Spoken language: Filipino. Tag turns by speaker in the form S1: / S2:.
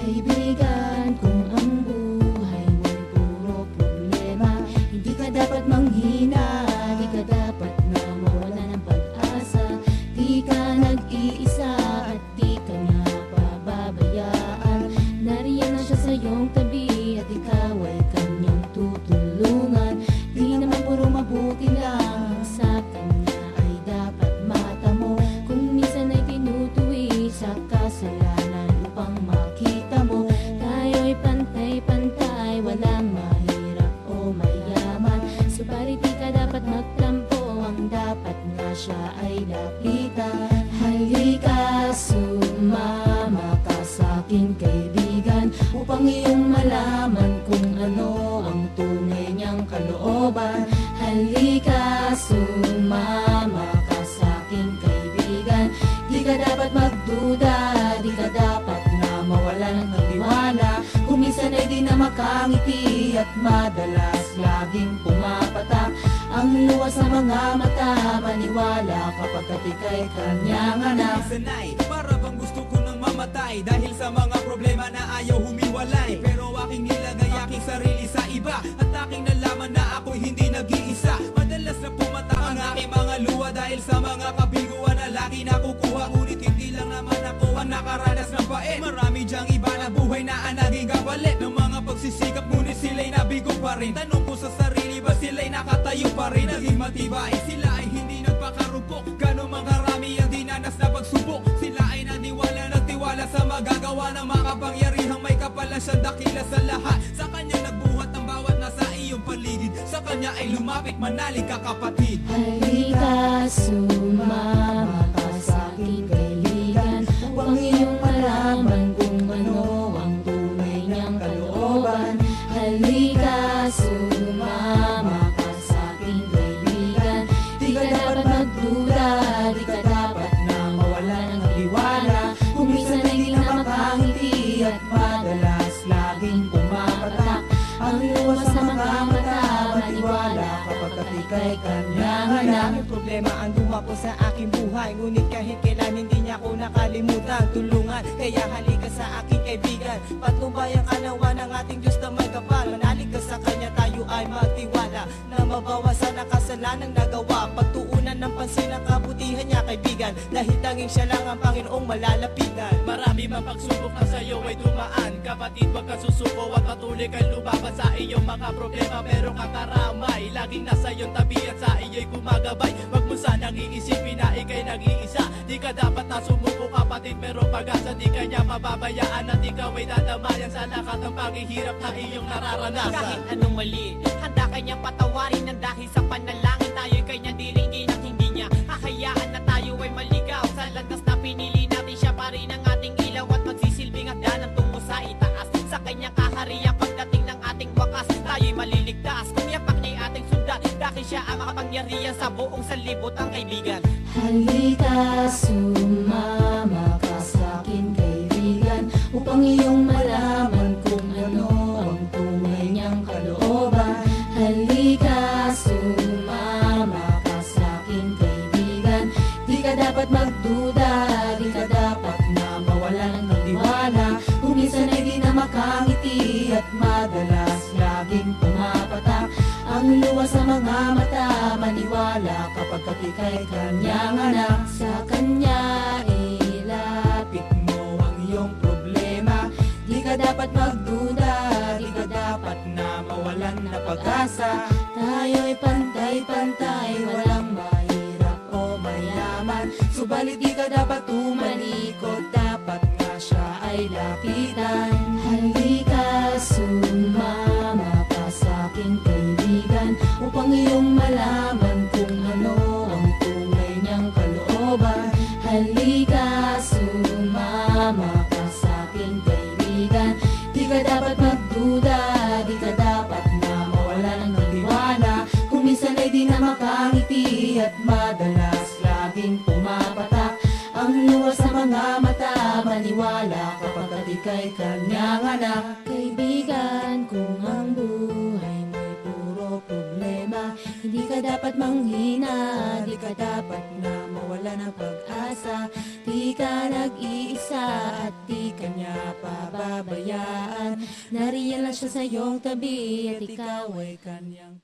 S1: Kaibigan, kung ang buhay mo'y puro problema, hindi ka dapat manghina, di ka dapat na mawala ng pag-asa. Di ka nag-iisa at di ka niya pababayaan. Nariyan na siya sa iyong tabi at ikaw ay kanyang tutulungan. Di naman puro mabuti lang, sa kanya ay dapat mata mo. Kung minsan ay tinutuwi sa kasalanan upang makita mo, tayo'y pantay-pantay, walang mahirap o mayaman. Subalit di ka dapat magtampo, ang dapat nga siya ay lapitan. Halika, sumama ka sa'king kaibigan, upang iyong malaman kung ano ang tunay niyang kalooban. Halika, sumama ka sa'king kaibigan, di ka dapat magduda, di ka dapat na mawalan ng tiwala. Kung minsan ay di na makangiti at madalas laging pumapatak ang luha sa mga mata. Maniwala kapag ika'y kanyang anak.
S2: Sanay, para bang gusto ko nang mamatay dahil sa mga problema na ayaw humiwalay. Pero aking nilagay aking sarili sa iba at aking nalaman na ako'y hindi nag-iisa. Madalas na pumatak ang aking mga luha dahil sa mga kabiguan na lagi nakukuha. Ngunit hindi lang naman ako ang nakaranas ng pait. Marami dyang iba na buhay na ang naging kapalit ng mga pagsisikap, ngunit sila'y nabigo pa rin. Tanong ko sa sarili, ba sila'y nakatayo pa rin? Naging matibay, sila ay hindi nagpakarupok. Gano'ng makarami ang dinanas na pagsubok. Sila ay naniwala, nagtiwala sa magagawa ng makapangyarihang may kapalan siyang dakila sa lahat. Sa kanya nagbuhat ng bawat nasa iyong paligid. Sa kanya ay lumapit, manalig ka kapatid.
S1: Halika, sumama ka sa'king kaibigan, upang iyong malaman kung ano ang tunay niyang kalooban. Halika, sumama ka sa'king kaibigan, di ka dapat magduda, di ka dapat na mawalan ng tiwala. Kung minsan ay di na makangiti at madalas laging pumapatak ang luha sa mga mata. Maniwala kapag ika'y kanyang anak.
S3: Maraming problema ang dumapo sa aking buhay, ngunit kahit kailan hindi niya ako nakalimutan tulungan. Kaya halika sa aking kaibigan, patnubay ang kanawa ng ating Diyos na may kapal. Manalig ka sa kanya, tayo ay magtiwala na mabawasan ang kasalanang nagawa. Pagtuunan ng pansin ang kabutihan niya kaibigan, dahil tanging siya lang ang Panginoong malalapitan.
S2: Marami mang pagsubok na sa'yo ay dumaan. Kapatid, wag ka susuko at patuloy kang lumaban sa iyong mga problema. Pero kakaramay, laging nasa iyong tabi at sa iyo'y gumagabay. Wag mo sanang iisipin na ika'y nag-iisa. Di ka dapat na sumuko kapatid, pero pag-asa di ka niya mababayaan. At ikaw ay dadamayan sa lahat ng paghihirap na iyong nararanasan.
S4: Kahit anong mali, handa kanyang patawarin ng dahil sa panalangin. Tayo'y kanyang diringgin at hindi niya hahayaan na tayo ay maligaw. Sa landas na pinili natin, siya pa rin ang ating ilaw at magsisilbing hagdanan tungo sa itaas. Sa kanyang kaharian pagdating ng ating wakas, tayo'y maliligtas. Kung yapak niya ating sundan, dahil siya ang makapangyarihan sa buong sanlibutan kaibigan.
S1: Halika, sumama ka sa'kin kaibigan, upang iyong malaman kung ano ang tunay niyang kalooban. Halika, sumama ka sa'kin kaibigan, di ka dapat magduda, di ka dapat na mawalan ng tiwala. Kung minsan ay di na makangiti at madalas laging pumapatak ang luha sa mga mata. Maniwala kapag ika'y kanyang anak. Sa kanya ilapit mo ang iyong problema, di ka dapat magduda, di ka dapat na mawalan na pag-asa. Tayo'y pantay-pantay, walang mahirap o mayaman. Subalit di ka dapat tumalikod, dapat nga siya ay lapitan. Halika, sumama ka sa'king kaibigan, upang iyong malaman kung ano ang tunay niyang kalooban. Halika, sumama ka sa'king kaibigan, di ka dapat magduda, di ka dapat na mawalan ng tiwala. Kung minsan ay di na makangiti at madalas laging pumapatak ang luha sa mga mata. Maniwala kapag ika'y kanyang anak. Kaibigan, kung ang buhay mo'y puro problema, hindi ka dapat manghina, di ka dapat na mawala wala ng pag-asa. Di ka nag-iisa at di ka niya pababayaan. Nariyan lang siya sa iyong tabi at ikaw ay kanyang